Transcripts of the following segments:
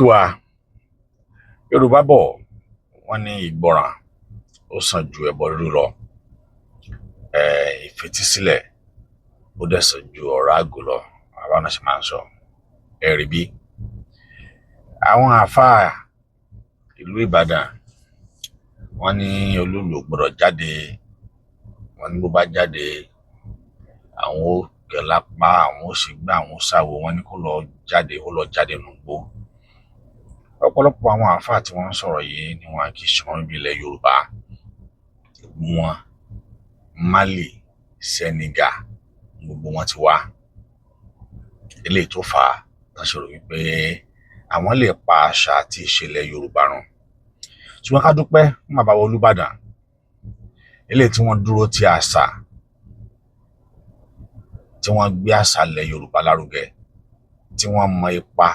wa Yorùbá bọ̀ wọ́n ní ìgbọràn ó sàn ju ẹbọ rírú lọ. Ìfetísílẹ̀ ó dẹ̀ sàn ju ọ̀rọ̀ àgò lọ. Àwa náà ṣe máa ń sọ ẹ̀rí bí. Àwọn àáfàá ìlú Ìbàdàn wọ́n ní olóòlù ò gbọ́dọ̀ jáde. Wọ́n ní bó bá jáde àwọn ó gẹ̀ lápá, àwọn ó sì gbá, àwọn ó ṣàwo. Wọ́n ní kó lọ jáde nùgbó. Ọ̀pọ̀lọpọ̀ àwọn àáfàá tí wọ́n ń sọ̀rọ̀ yìí ni wọn kì í ṣe wọn bí ilẹ̀ Yorùbá. Wọn Mali, Senegal, gbogbo wọn ti wá. Eléyìí tó fà á tán ṣe rò wípé àwọn lè pa àṣà àti ìṣẹ̀lẹ̀ Yorùbá run. Ṣùgbọ́n ká dúpẹ́ fún bàbá wa Olúbàdàn, eléyìí tí wọ́n dúró ti àṣà, tí wọ́n gbé àṣà ilẹ̀ Yorùbá lárugẹ, tí wọ́n mọ ipa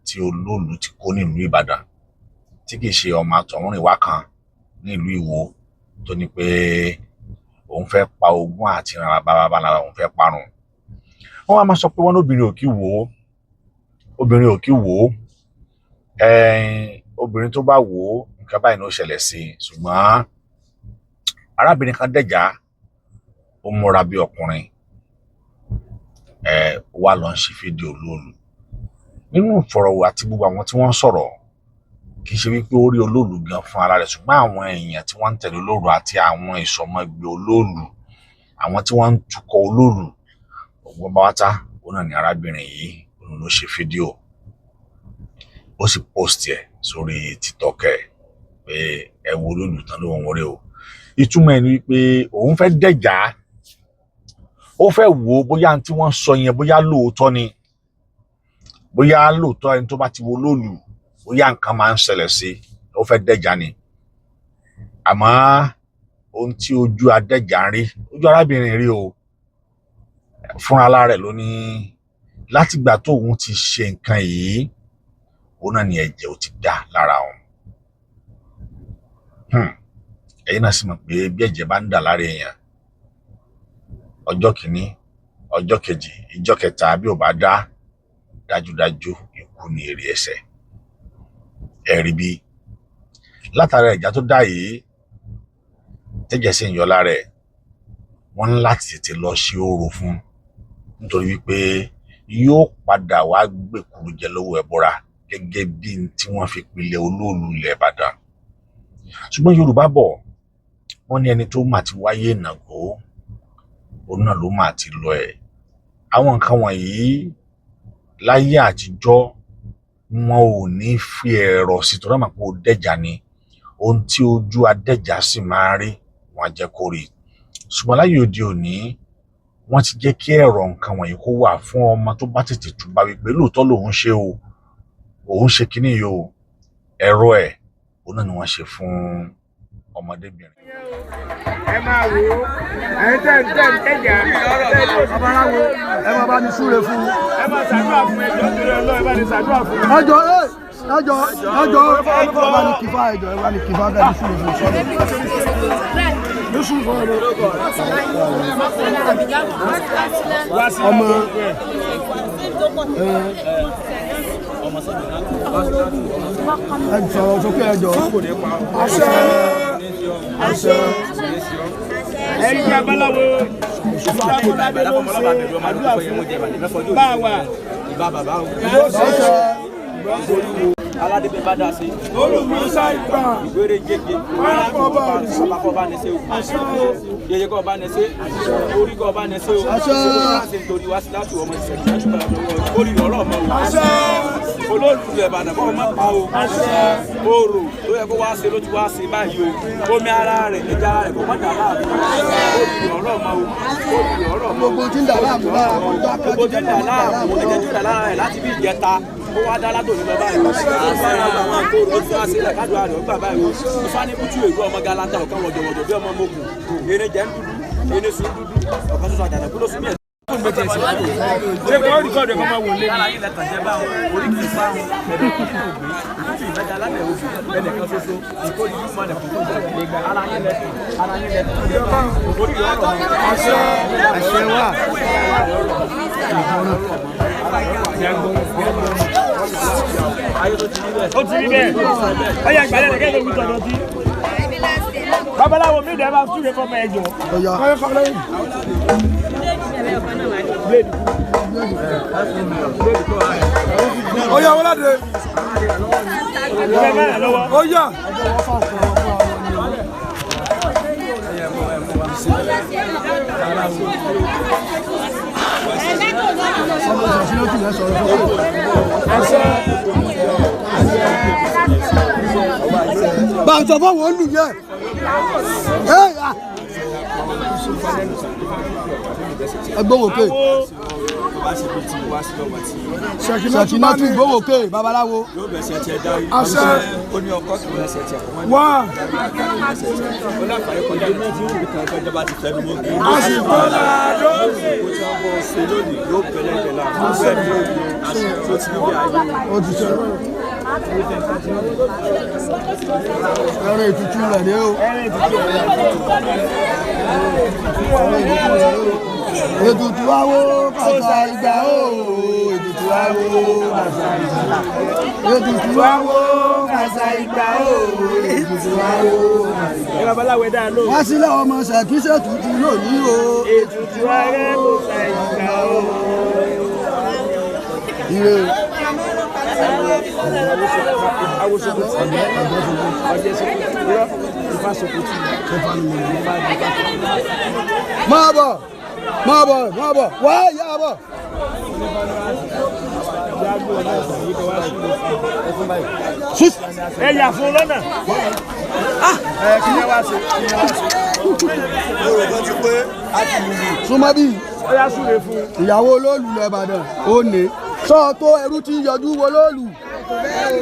tí olóòlù ti kó nílùú Ìbàdàn, tí kìí ṣe ọmọ àtọ̀húnrìnwá kan nílùú Ìwó tó ní pé òun fẹ́ pa ogún àti ìran bàbá lára òun fẹ́ parun. Wọ́n wá máa sọ pé wọ́n lóbìnrin ò kí wò ó, obìnrin ò kí wò ó, obìnrin tó bá wò ó nǹkan báyìí ló ṣẹlẹ̀ sí i. Ṣùgbọ́n arábìnrin kan dẹ̀já, ó múra bí ọkùnrin, wá lọ ń ṣe fídíò olóòlù. Nínú ìfọ̀rọ̀wọ̀ àti gbogbo àwọn tí wọ́n sọ̀rọ̀, kì í ṣe wípé ó rí olóòlù gan fún ara rẹ̀, ṣùgbọ́n àwọn èèyàn tí wọ́n ń tẹ̀lé olóòlù àti àwọn ìsọmọgbé olóòlù, àwọn tí wọ́n ń tukọ̀ olóòlù, ọgbọ́n bá wátá òun náà ni arábìnrin yìí òun ló ṣe fídíò. Ó sì post ẹ̀ sórí TikTok ẹ̀ pé ẹ wo olóòlù tán ló wọ́n rẹ̀ o. Ìtumọ̀ ẹ̀ ni wípé òun fẹ́ dẹ̀já, ó fẹ́ wò ó bóyá tí wọ́n sọ yẹn bóyá lóòótọ́ ni, bóyá lóòótọ́ ẹni tó bá ti wo olóòlù bóyá nǹkan máa ń ṣẹlẹ̀ sí i, ó fẹ́ dẹ̀já ni. Àmọ́ ohun tí ojú adẹ́jà ń rí, ojú arábìnrin rí o. Fúnra lára rẹ̀ ló ní látìgbà tóun ti ṣe nǹkan yìí, òun náà ni ẹ̀jẹ̀ ò ti dá lára òun. Ẹ̀yin náà sì mọ̀ pé bí ẹ̀jẹ̀ bá ń dà lára èèyàn, ọjọ́ kìíní, ọjọ́ kejì, ìjọ́ kẹta bí ò bá dá, dájúdájú ikú ni èrè ẹ̀ṣẹ̀. Ẹ̀rí bí látara ẹ̀já tó dá yìí, tẹ́jẹ̀ sì ń yọ lára ẹ̀, wọ́n ní láti tètè lọ ṣe orò fún, nítorí wípé yóò padà wá gbèkúrú jẹ lọ́wọ́ ẹbọra gẹ́gẹ́ bí tí wọ́n fi pilẹ̀ olóòlù ilẹ̀ Ìbàdàn. Ṣùgbọ́n Yorùbá bọ̀ wọ́n ní ẹni tó mà ti wáyé ìnàgó, òun náà ló mà ti lọ ẹ̀. Àwọn nǹkan wọ̀nyí láyé àtijọ́ wọn ò ní fi ẹ̀rọ sí, tó dámà pé ó dẹ̀já ni. Ohun tí ojú adẹ́jà sì máa ń rí wọn á jẹ́ kó rí. Ṣùgbọ́n láyé òde òní wọ́n ti jẹ́ kí ẹ̀rọ nǹkan wọ̀nyí kó wà fún ọmọ tó bá tètè túbá wípé lóòótọ́ lòun ṣe o, òun ṣe kíní yìí o. Ẹ̀rọ ẹ̀ òun náà ni wọ́n ṣe fún ọmọdébìnrin. Ẹ máa wò ó, ẹ̀yin tẹ́ ń tẹ̀jà, babaláwo, ẹ máa bá ní súre fún un. ẹ máa ṣàdúrà fún ẹjọ́ tó lọ lọ́ọ́, ẹ bá ní ṣàdúrà fún un. ẹjọ́ ẹ bá ní kífá, ẹjọ́ ẹ bá ní kífá bẹ́ẹ̀ ní súre fún un sọ́dọ̀. ní súre fún un. ọmọ ẹ sọ̀rọ̀ sókè ẹjọ́. àṣẹ àṣẹ. Ẹ̀yin babaláwo, ìfúnpákọ́ládé ló ń ṣe àdúrà fún báwa. Aládébẹ̀ bá dá sí. Olùmísà ìgbà. Ìgbére jẹjẹ. Sábàkọ́ bá ní ṣe o. Yẹyẹ kọ́ bá ní ṣe. Orí kọ́ bá ní ṣe o. Láti nítorí wá sí láti ọmọ ìṣẹ̀lẹ̀ láti bá lọ́wọ́. Orí ọ̀rọ̀ ọmọ o. Olóòlù Ìbàdàn kọ́ ọmọ pa o. Oòrò tó yẹ kó wá ṣe ló ti wá ṣe báyìí o. Omi ara rẹ̀ ẹja rẹ̀ kò má dà láàbù. Orí ọ̀rọ̀ ọmọ o. Orí ọ̀rọ̀ ọmọ o. gbogbo tí ń dà láàmú lára wọn tó Gbogbo tí ń dà láàmú, ẹ̀jẹ̀ tí ń dà lára rẹ̀ láti bí ìjẹta. Ó wá dá látòní lọ báyìí. Ó ti wá sílẹ̀ kájọ àrẹ̀ ó gbà báyìí o. Ó fá ní kútù èrú ọmọ galata ọ̀kan wọ̀dọ̀wọ̀dọ̀ bí ọmọ mọ́kù. Ere jẹ́ ń dúdú, ere sùn dúdú, ọ̀kan ṣoṣo àjàdà kúló sùn bí ẹ̀. Ṣé kò rí kọ́ọ̀dù ẹ̀kọ́ máa wò lé? Ara yín lẹ́tàn jẹ́ báwọn orí kìí fá wọn. Ẹ̀rọ kìí ògbé, ìtútù ìfẹ́jà lábẹ́ oṣù ẹnìkan ṣoṣo. Ìkórè yìí máa lẹ̀kùn tó jà. Ara yín lẹ́tàn, ara yín lẹ́tàn. Orí ọ̀rọ̀ àṣẹ àṣẹ wà. ó ti rí bẹ́ẹ̀ ọyà ìgbàlẹ̀ lẹ́kẹ́ ló ń tọ̀dọ̀ tí babaláwo mi dẹ̀ máa túnde fọmọ ẹ̀jọ̀ ọyà wọlé de ọyà. bá a sọ fún wọn lù yẹ ẹgbẹ́wòkè ṣèkínátì gbówòkè babaláwo àṣẹ wá ẹ̀rìn ètùtù rẹ̀ ní o ètùtù awo kàṣà ìgbà o ètùtù awo kàṣà ìgbà ètùtù awo kàṣà ìgbà o ètùtù awo kàṣà ìgbà. wá sílẹ̀ ọmọ ṣàkíṣẹ́ tutù lónìí o ètùtù awo kàṣà ìgbà o. ire máa bọ̀ wá yá bọ̀. ẹ yà fún lọ́nà. súnmọ́ bí ìyàwó olóòlù l'Ìbàdàn ó ní sọ tó ẹrú tí ń yọjú wo lóòlù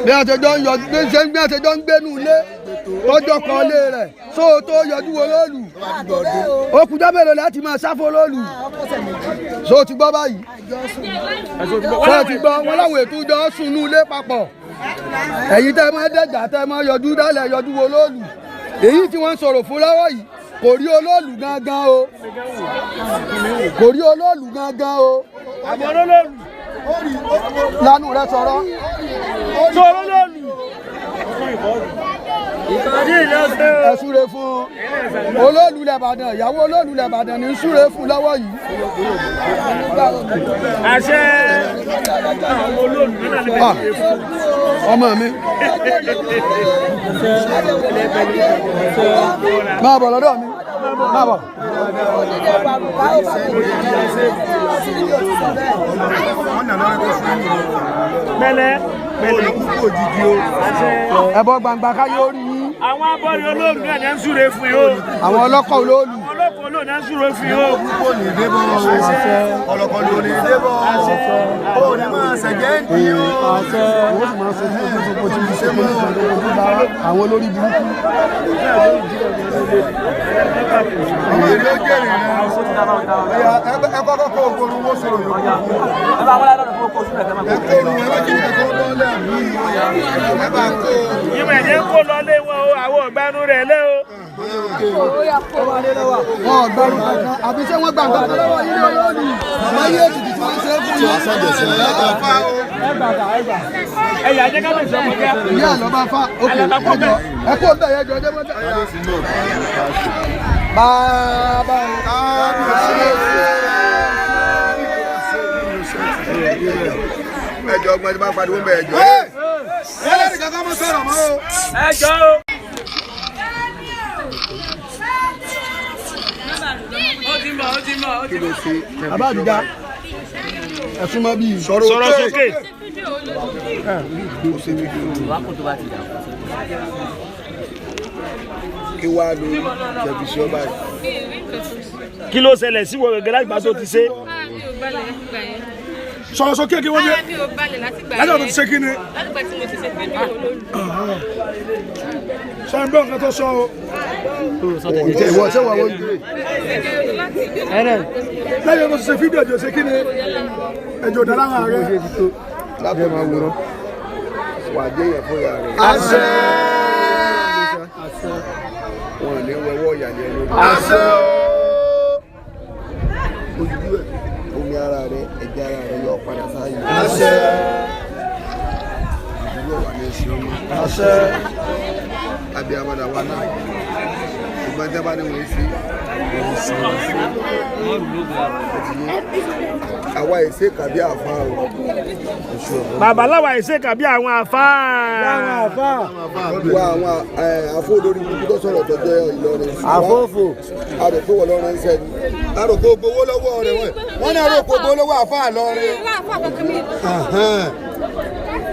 bí àtẹjọ́ ń yọjú bí àtẹjọ́ ń gbénú ilé tọ́jọ́ kan lé rẹ̀ sọ tó yọjú wo lóòlù ó kù jábẹ̀rẹ̀ láti máa sáfó lóòlù sọ ti gbọ́ báyìí sọ ti gbọ́ wọn láwọn ètò ìjọ sùnú ilé papọ̀ ẹ̀yin tẹ́ máa dẹ́jà tẹ́ máa yọjú dálẹ̀ yọjú wo lóòlù èyí tí wọ́n ń sọ̀rọ̀ fún lọ́wọ́ yìí kò rí olóòlù gangan o kò rí olóòlù gangan o àmọ́ olóòlù lánàá rẹ sọ̀rọ̀ olóòlù ẹ súre fún olóòlù l'Ìbàdàn ìyàwó olóòlù l'Ìbàdàn ní súre fún lọ́wọ́ yìí. àṣẹ àwọn olóòlù náà ní bẹ́ẹ̀ ṣe fún ọmọ mi máa bọ̀ lọ́dọ̀ mi máa bọ̀. pẹ̀lẹ́ ẹbọ gbangba káyé orí yín. àwọn abọ́rí olóòlù náà ní ń súre fún yìí o. àwọn ọlọ́kọ̀ olóòlù. ọlọ́kọ̀ olóòlù náà ń súre fún yìí o. kò ní débọ̀ ọlọ́kọ̀ ló ní débọ̀ ó ní máa ṣẹ̀jẹ̀ ń di o. wọ́n sì máa ṣe ní ìṣòro tí mo ṣe mọ́ àwọn olórí burúkú. èrè ó jèrè rẹ̀ ẹ kọ́kọ́ kó ògbóni owó sọ̀rọ̀ yòókù. ẹ bá wọlé lọ́dún fún oṣù rẹ̀ kẹ́mọ̀. ẹ kó òun ẹ bá jẹ́ ẹ̀kọ́ lọ́lẹ̀ mí ẹ bá kó. ìmọ̀ ẹ̀jẹ̀ kó lọlé wọn o àwọn ọ̀gbẹ́nu rẹ̀ lé o. wọn ò gbẹrù kankan àbí ṣé wọn gbà nǹkan lọ́wọ́ yín lónìí àmọ́ yé ètùtù tí wọ́n ṣe é fún yín. ẹ̀yà jẹ́ ká lè sọ fún kí á. ìyá àlọ́ bá fa òkè ẹjọ́ ẹ kó bẹ̀ yẹn jọ ọjọ́ mọ́tà. bàbá ẹjọ́ ọgbọ́n ti máa ń pariwo bẹ́ẹ̀ ẹjọ́. ẹlẹ́rìí kankan mọ́ sọ̀rọ̀ mọ́ o. ẹjọ́ o. bàbá àdìgá ẹ̀sùn mọ́ bíi sọ̀rọ̀ sókè. kí wàá lo tẹlifíṣàn báyìí. kí ló ṣẹlẹ̀ sí wọ gẹ́gẹ́ láti gbà tó ti ṣe. sọ̀rọ̀ sókè kí wọ́n yẹ mi ò balẹ̀ láti gbà láti ọ̀dọ̀ ti ṣe kí ni. láti gbà tí mo ti ṣe fídíò olóòlù. sọ ń gbọ́ nǹkan tó sọ o. ìwọ ṣé wàá wọ́n yìí. lẹ́yìn tó ti ṣe fídíò ẹ̀jọ̀ ṣe kí ni ẹ̀jọ̀ dára hàn rẹ̀. lábẹ́ máa wúrọ́ wà jẹ́ yẹn fún yàrá rẹ̀. àṣẹ. wọn ò ní wọ́wọ́ ìyàlẹ́ lórí. àṣẹ. ojú ẹ̀ omi ara rẹ̀ ẹ̀jẹ̀ ara rẹ̀ yọ padà sáyé. àṣẹ. àṣẹ àbí àbàdà wa náà ìgbà tí a bá ní wọ́n sí àwa ìṣe kàbí àfa o. babaláwa ìṣe kàbí àwọn àfa. wá àwọn àfọ olórí gbogbo tó sọ̀rọ̀ tó jẹ́ Ìlọrin. àfọ́fọ́. àròkó wọ̀ lọ́rọ̀ ń sẹ́ni. àròkó gbowó lọ́wọ́ rẹ̀ wọ́n ní àròkó gbowó lọ́wọ́ àfa lọ́rin.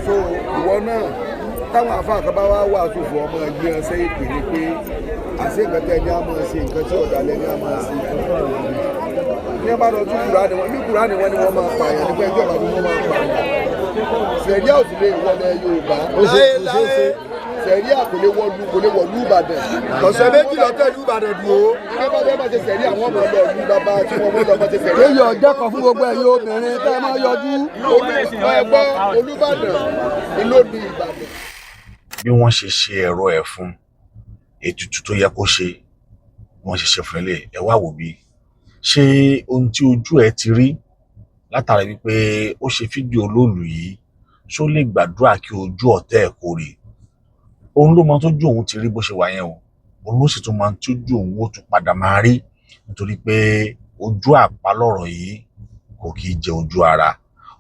so ìwọ náà táwọn àfa àkàbá wa wà sófò ọmọ ẹgbẹ́ ọsẹ ìpè ní pé àṣẹ nǹkan tẹ́ ní a máa ṣe nǹkan tí ọ̀dà lẹ́ni a máa ṣe. ní ẹ bá lọ tún Kùránì wọn ní Kùránì wọn ni wọ́n máa pààyàn nípa ẹjọ́ ìbàdí wọ́n máa pààyàn. sẹ̀ríà ò sì lè wọlé Yorùbá láéláé sẹ̀ríà kò lè wọlú Ìbàdàn. ọ̀sẹ̀ méjì lọ́tẹ̀ ìlú Ìbàdàn dùn ó. ní bá bẹ́ẹ̀ bá ṣe sẹ̀ríà àwọn ọmọ ọlọ́ ìlú bàbá tí wọ́n mọ́ lọ́mọ ṣe sẹ̀ríà. èyí ọjọ́ kan fún gbogbo ẹ̀yin obìnrin tẹ́ ẹ máa yọjú. ẹgbọ́ Olúbàdàn ìlú ní Ìbàdàn. bí wọ́n ṣe ṣe ẹ̀rọ ẹ̀ fún ètùtù tó yẹ kó ṣe bí wọ́n ṣe ṣe fún ilé ẹ wá wò bí ṣé ohun tí ojú ẹ ti rí látara wípé ó ṣe fídíò olóòlù yìí ṣó lè gbàdúrà kí ojú ọ̀tẹ̀ ẹ̀ kó rí òun ló mọ tójú òun ti rí bó ṣe wà yẹn o òun ló sì tún mọ tójú òun ó tún padà máa rí nítorí pé ojú àpálọ̀rọ̀ yìí kò kì í jẹ ojú ara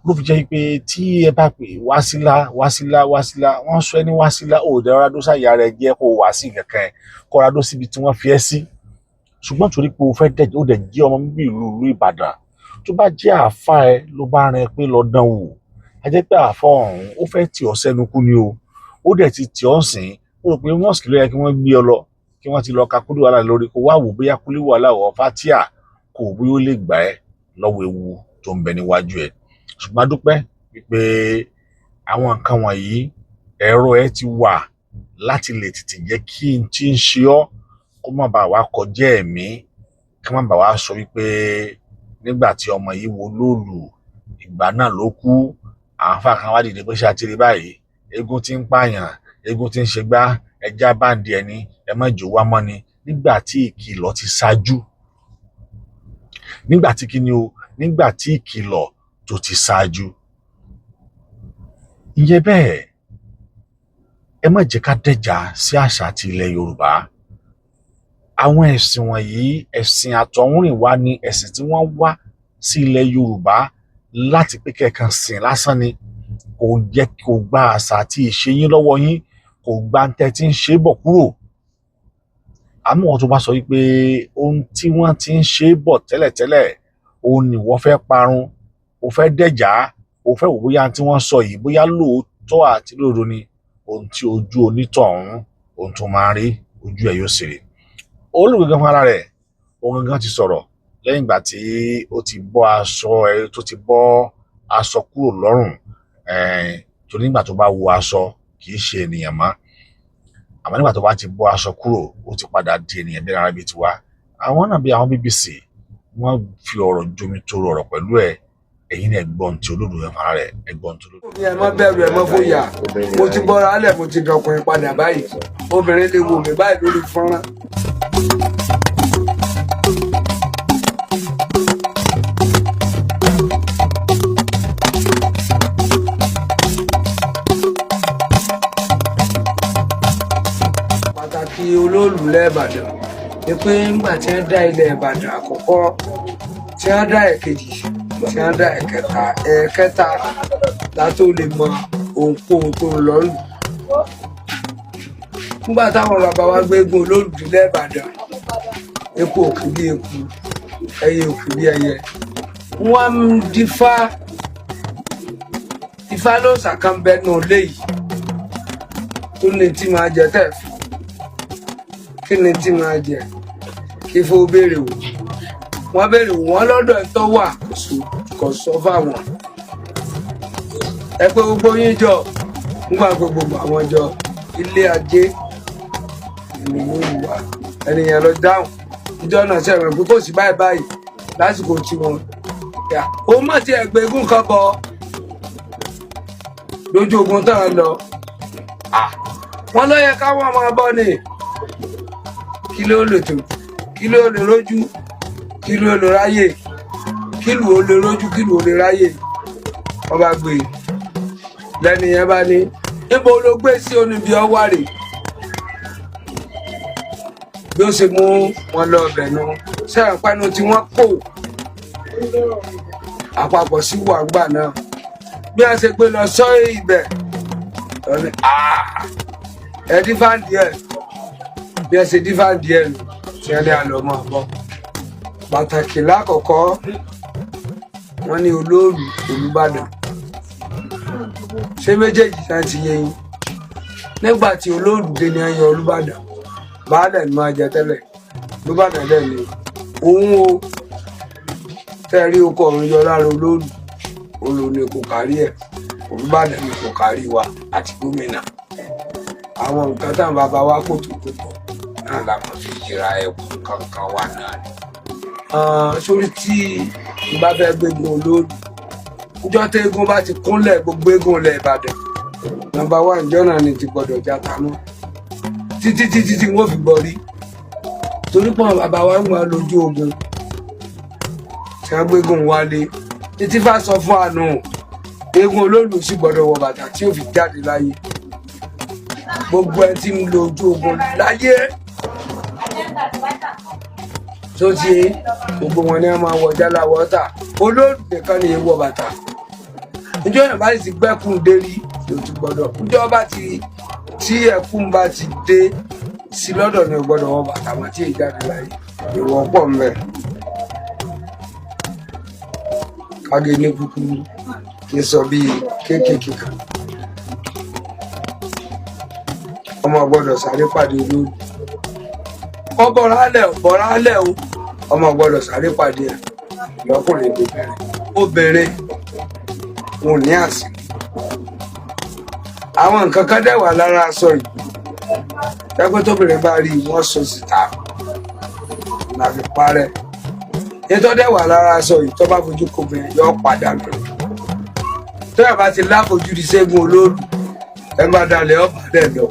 ló fi jẹ́ pé tí ẹ bá pè Wásílà wọ́n sọ ẹni Wásílà ò dẹ̀ rádó sáyà rẹ̀ jẹ́ kó wá sí kankan ẹ̀ kó rádó síbi tí wọ́n fi ẹ́ sí ṣùgbọ́n torí pé o fẹ́ dẹ̀ ó dẹ̀ jẹ́ ọmọ bíbí ìlú Ìbàdàn tó bá jẹ́ àáfà ẹ ló bá rìn pé lọ dán wò á jẹ́ pé àáfà ọ̀hún ó fẹ́ tì ọ́ sẹ́nu kú ni o ó dẹ̀ ti tì ọ́ sìn ó rò pé mọ́ọ̀sì ló yẹ kí wọ́n gbé ọ lọ kí wọ́n ti lọ ka kúlí wàhálà lórí kó wá wò bóyá kúlí wàhálà ọ̀ Fátíà kò bóyá ó lè gbà ẹ́ lọ́wọ́ ewu tó ń bẹ níwájú ẹ̀ ṣùgbọ́n a dúpẹ́ wípé àwọn nǹkan wọ̀nyí ẹ̀rọ ẹ ti wà láti lè tètè jẹ́ kí n tí ń ṣe ọ́ kó má bàa wá kọjá ẹ̀mí kí má bàa wá sọ wípé nígbà tí ọmọ yìí wo lóòlù ìgbà náà ló kú àwọn afá kan wá dìde pé ṣe àtìrí báyìí eégún tí ń pààyàn eégún tí ń ṣe gbá ẹja báǹdì ẹni ẹ má jò wá mọ́ni nígbà tí ìkìlọ̀ ti ṣáájú nígbà tí kíni o nígbà tí ìkìlọ̀ tó ti ṣáájú ìyẹn bẹ́ẹ̀ ẹ má jẹ́ ká dẹ̀jà sí àṣà àti ilẹ̀ Yorùbá àwọn ẹ̀sìn wọ̀nyí ẹ̀sìn àtọ̀húnrìnwá ni ẹ̀sìn tí wọ́n wá sí ilẹ̀ Yorùbá láti pé kẹ̀kan sìn lásán ni kò jẹ́ kó gba àṣà àti ìṣe yín lọ́wọ́ yín kò gba tẹ́ tí ń ṣe bọ̀ kúrò àmọ́ wọn tó bá sọ wípé ohun tí wọ́n ti ń ṣe bọ̀ tẹ́lẹ̀tẹ́lẹ̀ òun ni wọ́n fẹ́ parun o fẹ́ dẹ̀jà o fẹ́ wò bóyá tí wọ́n sọ yìí bóyá lóòótọ́ àti lódodo ni ohun tí ojú onítọ̀hún ohun tó máa rí ojú ẹ̀ yóò sì rí olùgbẹ̀gàn fún ara rẹ̀ òun gangan ti sọ̀rọ̀ lẹ́yìn ìgbà tí ó ti bọ́ aṣọ ẹ̀ tó ti bọ́ aṣọ kúrò lọ́rùn tó nígbà tó bá wọ aṣọ kì í ṣe ènìyàn mọ́ àmọ́ nígbà tó bá ti bọ́ aṣọ kúrò ó ti padà di ènìyàn bí ara bíi tiwa àwọn náà bí àwọn BBC wọ́n fi ọ̀rọ̀ jomi toro ọ̀rọ̀ pẹ̀lú ẹ̀ ẹ̀yin náà ẹ̀gbọ́n tí olódò ẹ̀ fara rẹ̀ ẹ̀gbọ́n tí olódò. ẹ má bẹ̀rù ẹ má fòyà mo ti bọ́ra alẹ̀ mo ti dọkùnrin padà báyìí obìnrin lè wò mí báyìí lórí fọ́nrán. pàtàkì olóòlù lẹ́ẹ̀bàdàn ni pé nígbà tí wọ́n dá ilẹ̀ Ìbàdàn àkọ́kọ́ tí wọ́n dá ẹ̀kejì tí wọ́n dá ẹ̀kẹta látó lè mọ ohunkóhun tó ń lọ lù. nígbà táwọn bàbá wa gbégun olóòlù lẹ́ẹ̀bàdàn eku òkú bí eku ẹyẹ òkú bí ẹyẹ wọ́n ń dífá ifá ló ṣàkànbẹ́nu léyìí tó ní tí máa jẹ tẹ́ẹ̀fù kí ni tí máa jẹ kí fó béèrè wò wọ́n béèrè wò wọ́n lọ́dọ̀ ẹ̀ tó wà kò sọ fáwọn ẹ pé gbogbo yín jọ nígbà gbogbo àwọn jọ ilé ajé ìlú ìwà ẹnìyàn lọ dáhùn ìjọ náà ṣe rẹ̀ pé kò sí báyìí báyìí lásìkò tí wọn ó mọ̀ tí ẹgbẹ́ egún kan bọ lójú ogun tán lọ wọ́n ló yẹ káwọn máa bọ́ ni kí ló lè tó kí ló lè rójú kí ló lè ráyè kí ló lè rójú kí ló lè ráyè wọ́n bá gbé lẹ́nu yẹn bá ní níbo ló gbé sí oníbi ọwá rè bí ó ṣe mú wọn lọ ọbẹ̀ nu sẹ́yìn pẹ́nu tí wọ́n kò àpapọ̀ sí wàgbà náà bí wọ́n ṣe gbé lọ sọ ibẹ̀ ẹ dífàǹdì ẹ̀ bí wọ́n ṣe dífàǹdì ẹ̀ nù tí wọ́n ní àlọ́ mọ́ ọ̀bọ pàtàkì lákọ̀ọ́kọ́ wọ́n ní olóòlù Olúbàdàn ṣé méjèèjì náà ti yé yín nígbà tí olóòlù dé ní ẹyọ Olúbàdàn baálẹ̀ ni máa jẹ tẹ́lẹ̀ Olúbàdàn dẹ̀ ni òun o tẹ́ rí okọ̀ ọ̀run yọ lára olóòlù olóòlù ni kò kárí ẹ̀ Olúbàdàn ni kò kárí wa àti gómìnà àwọn nǹkan táwọn bàbá wa kò tó kó pọ̀ náà làwọn fi jìra ẹ̀kọ́ kankan wà náà ni. Sórí tí n bá fẹ́ gbégun olóòlù níjọ́ tí eégún bá ti kúnlẹ̀ gbogbo eégún ilẹ̀ Ìbàdàn nọ́mbà 1 jọ́nà ni ti gbọ́dọ̀ játa mọ́ títí tí wọ́n fi borí torí pọ̀ bàbá wa ń wá lójú ogun tí wọ́n gbégun wálé títí bá sọ fún àánú eégún olóòlù sì gbọ́dọ̀ wọ bàtà tí ó fi jáde láyé gbogbo ẹ tí ń lo ojú ogun láyé tó ti gbogbo wọn ni wọ́n máa wọ jálá wọ́tà olóòlù nìkan ni èèwọ̀ bàtà níjọ́ yẹn bá sì gbẹ́kùn dérí ló ti gbọ́dọ̀ níjọ́ bá ti tí ẹkún bá ti dé sí lọ́dọ̀ ni gbọ́dọ̀ wọ bàtà wọn tí ìjáde láyé ìwọ̀ pọ̀ mẹ́ káge ní kúkúrú kí n sọ bíi kéékèèké kan ọmọ gbọ́dọ̀ sáré pàdé olóòlù ọ bọ̀rọ̀ alẹ́ o ọmọ gbọ́dọ̀ sáré pàdé ẹ̀ lọ́kùnrin obìnrin wọn ò ní àsìkò àwọn nǹkan kan dẹ̀ wà lára aṣọ yìí ẹgbẹ́ tóbìnrin bá rí wọ́n sọ síta láfi parẹ́ ètò dẹ̀ wà lára aṣọ yìí tó bá fojú kò bẹ̀rẹ̀ yọ padà lọ tó yà bá ti láfojú di Ṣẹ́gun Olóòlù ẹ bá dalẹ̀ ọ̀bà dẹ̀ lọ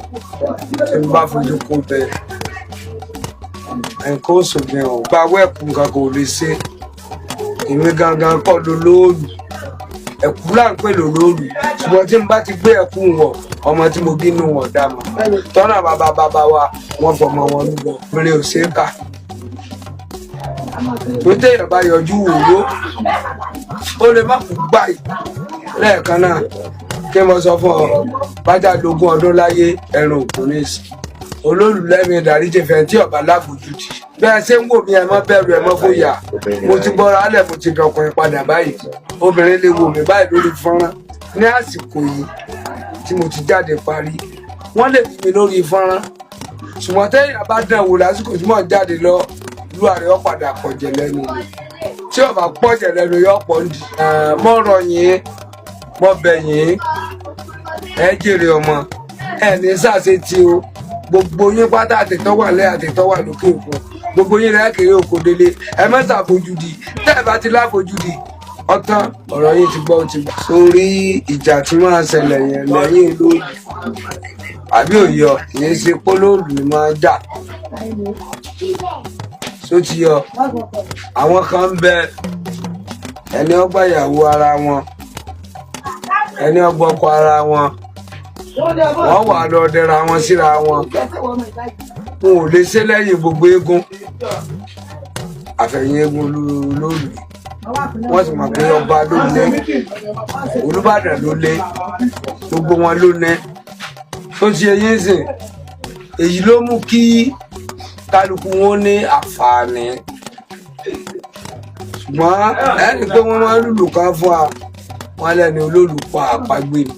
tí mo bá fojú kò bẹ̀rẹ̀ nǹkan oṣù yẹn ò gba wẹ́ẹ̀kù nǹkan kò lè ṣe èmi gangan kọ́ lolóòlù ẹ̀kú là ń pè lolóòlù ṣùgbọ́n tí n bá ti gbé ẹ̀kú wọ̀ ọmọ tí mo bínú wọn dá mọ́ tọ́nà bàbá wa wọ́n fọmọ wọn lúbọ mìíràn ò ṣeé kà tó téèyàn bá yọjú wòró ó lè má kú gbàì lẹ́ẹ̀kan náà kí mo sọ fún ọ bájá lógún ọdún láyé ẹran òkú ní ìsìn Olóòlù lẹ́mìí ìdáríjì fẹ́ tí ọba lágbójútì bẹ́ẹ̀ ṣe ń wò mí ẹ má bẹ̀rù ẹ má bóyá mo ti bọ́ra alẹ̀ mo ti dọkùnrin padà báyìí obìnrin lè wò mí báyìí lórí fọ́nrán ní àsìkò yìí tí mo ti jáde parí wọ́n lè fi mi lórí fọ́nrán ṣùgbọ́n téèyàn bá dán wò lásìkò tí mò ń jáde lọ ìlú ààrẹ ó padà pọ̀jẹ̀ lẹ́nu mi tí ọba pọ̀jẹ̀ lẹ́nu yóò pọ̀ ń di mọ́ rọ yín mọ́ bẹ̀ yín ẹ jèrè ọmọ ẹ ní sàṣe tí o gbogbo yín pátá àtẹ̀tọ́ wà lẹ́ àtẹ̀tọ́ wà lókè òkun gbogbo yín rẹ̀ kéré oko délé ẹ má ṣàfojúdi tẹ́ ẹ bá ti láfojúdi ọ̀tán ọ̀rọ̀ yín ti gbọ́ ó ti gbà. sórí ìjà tí wọ́n á ṣẹlẹ̀ yẹn lẹ́yìn Olóòlù àbí òyọ kìí ṣe pólóòlù ni máa jà só ti yọ àwọn kan ń bẹ ẹni ọgbà ìyàwó ara wọn ẹni ọgbà ọkọ ara wọn wọ́n wà lọ dẹra wọn síra wọn wọn ò lè ṣe lẹ́yìn gbogbo eégún àfẹ̀yìn eégún Olóòlù wọ́n sì mọ̀ pé ọba ló lé Olúbàdàn ló lé gbogbo wọn ló ní tó ti eyín sìn èyí ló mú kí kálukú wọn ní àǹfààní ṣùgbọ́n ẹni pé wọ́n máa ń lùlù kan fún wa wọn lẹ́ni Olóòlù pa àpagbé ni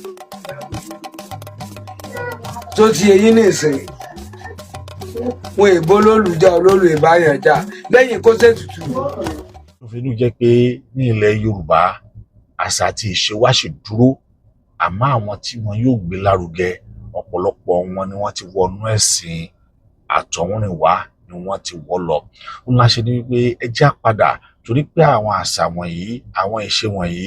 tó ti eyín nìsín wọn èbó Olóòlù jà Olóòlù ìbáyàn jà lẹ́yìn kó ṣètùtù. tó fi inú jẹ́ pé ní ilẹ̀ Yorùbá àṣà àti ìṣe wa ṣì dúró àmọ́ àwọn tí wọn yóò gbé lárugẹ ọ̀pọ̀lọpọ̀ wọn ni wọ́n ti wọnú ẹ̀sìn àtọ̀húnrìnwá ni wọ́n ti wọ́ lọ. ó ń láṣẹ ní wípé ẹ já padà torí pé àwọn àṣà wọ̀nyí àwọn ìṣe wọ̀nyí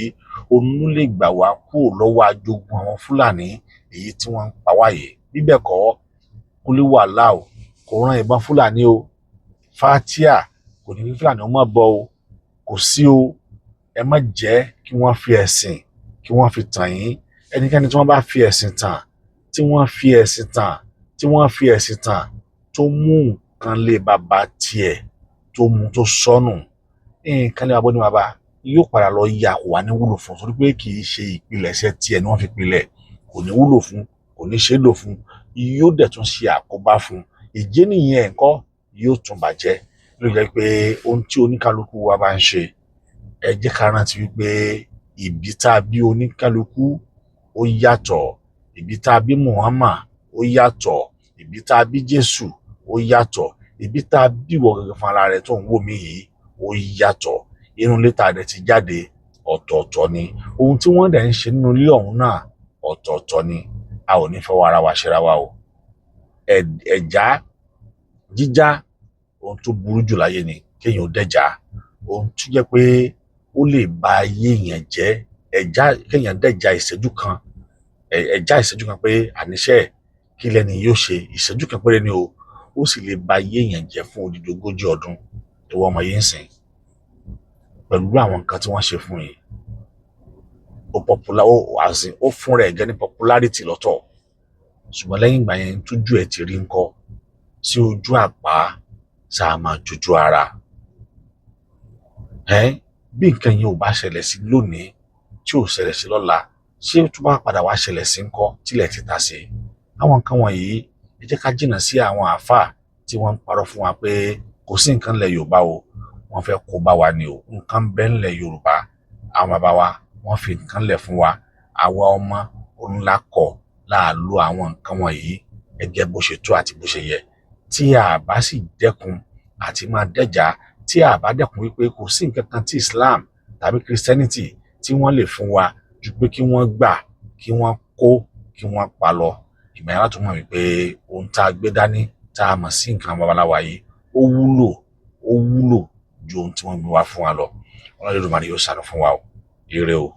òun lè gbà wá kúrò lọ́wọ́ ajogun àwọn Fúlàní èyí tí wọ́n ń pa wáyé bíbẹ̀ kọ́ kó lè wà láò kò rán ìbọn Fúlàní o Fatia kò ní kí Fúlàní ó má bọ o kò sí o ẹ má jẹ́ kí wọ́n fi ẹ̀sìn kí wọ́n fi tàn yín ẹnikẹ́ni tí wọ́n bá fi ẹ̀sìn tàn tí wọ́n fi ẹ̀sìn tàn tó mú nǹkan lé bàbá tiẹ̀ tó mú tó sọnù nǹkan lé bàbá ní bàbá yóò padà lọ yà kó wà ní wúlò fún torí pé kì í ṣe ìpilẹ̀ṣẹ̀ tiẹ̀ ni wọ́n fi pilẹ̀ kò ní wúlò fún kò ní ṣe é lò fún yóò dẹ̀ tún ṣe àkóbá fún ìjẹ́ nìyẹn ẹ̀kọ́ yóò tún bàjẹ́ ló jẹ́ pé ohun tí oníkálukú wa bá ń ṣe ẹ jẹ́ ká rántí wípé ìbí tá a bí oníkálukú ó yàtọ̀ ìbí tá a bí Muhammad ó yàtọ̀ ìbí tá a bí Jésù ó yàtọ̀ ìbí tá a bí ìwọ gẹ́gẹ́ fún ara rẹ tó ń wò mí yìí ó yàtọ̀ inú ilé tá a dẹ̀ ti jáde ọ̀tọ̀ọ̀tọ̀ ni ohun tí wọ́n dẹ̀ ń ṣe nínú ilé ọ̀hún náà ọ̀tọ̀ọ̀tọ̀ ni a ò ní fọwọ́ ara wa ṣera wa o ẹ̀já jíjá ohun tó burú jù láyé ni kéèyàn ó dẹ̀já ohun tó jẹ́ pé ó lè ba ayé èèyàn jẹ́ ẹ̀já kéèyàn dẹ̀já ìṣẹ́jú kan pé àníṣe kí lẹ́ni yóò ṣe ìṣẹ́jú kan péré ni o ó sì lè ba ayé èèyàn jẹ́ fún odidi 40 ọdún ìwọ ọmọ yìí ń sìn pẹ̀lú àwọn nǹkan tí wọ́n ṣe fún yìí ó fún rẹ̀ gẹ́ ní popularity lọ́tọ̀ ṣùgbọ́n lẹ́yìn ìgbà yẹn tójú ẹ̀ ti rí ńkọ́ sí ojú àpá sáà máa jojú ara bí nǹkan yẹn ò bá ṣẹlẹ̀ sí lónìí tí ò ṣẹlẹ̀ sí lọ́la ṣé tó bá padà wá ṣẹlẹ̀ sí ńkọ́ tílẹ̀ ti ta sí àwọn nǹkan wọ̀nyí ẹ jẹ́ ká jìnnà sí àwọn àáfàá tí wọ́n ń parọ́ fún wa pé kò sí nǹkan ńlẹ̀ Yorùbá o wọ́n fẹ́ kó bá wa ni o nǹkan bẹ́ẹ̀ ńlẹ̀ Yorùbá àwọn bàbá wa wọ́n fi nǹkan lẹ̀ fún wa àwa ọmọ ńlá kọ̀ láàlú àwọn nǹkan wọ̀nyí gẹ́gẹ́ bó ṣe tó àti bó ṣe yẹ tí a bá sì dẹ́kun àti máa dẹ́jà tí a bá dẹ́kun wípé kò sí nǹkan kan tí Islam tàbí Christianity tí wọ́n lè fún wa ju pé kí wọ́n gbà kí wọ́n kó kí wọ́n pa lọ ìgbà yẹn láti mọ̀ wípé ohun tá a gbé dání tá a mọ̀ sí nǹkan babaláwa yìí ó wúlò ju ohun tí wọ́n gbé wá fún wa lọ Ọlọ́run Olódùmarè yóò ṣàánú fún wa o ire o.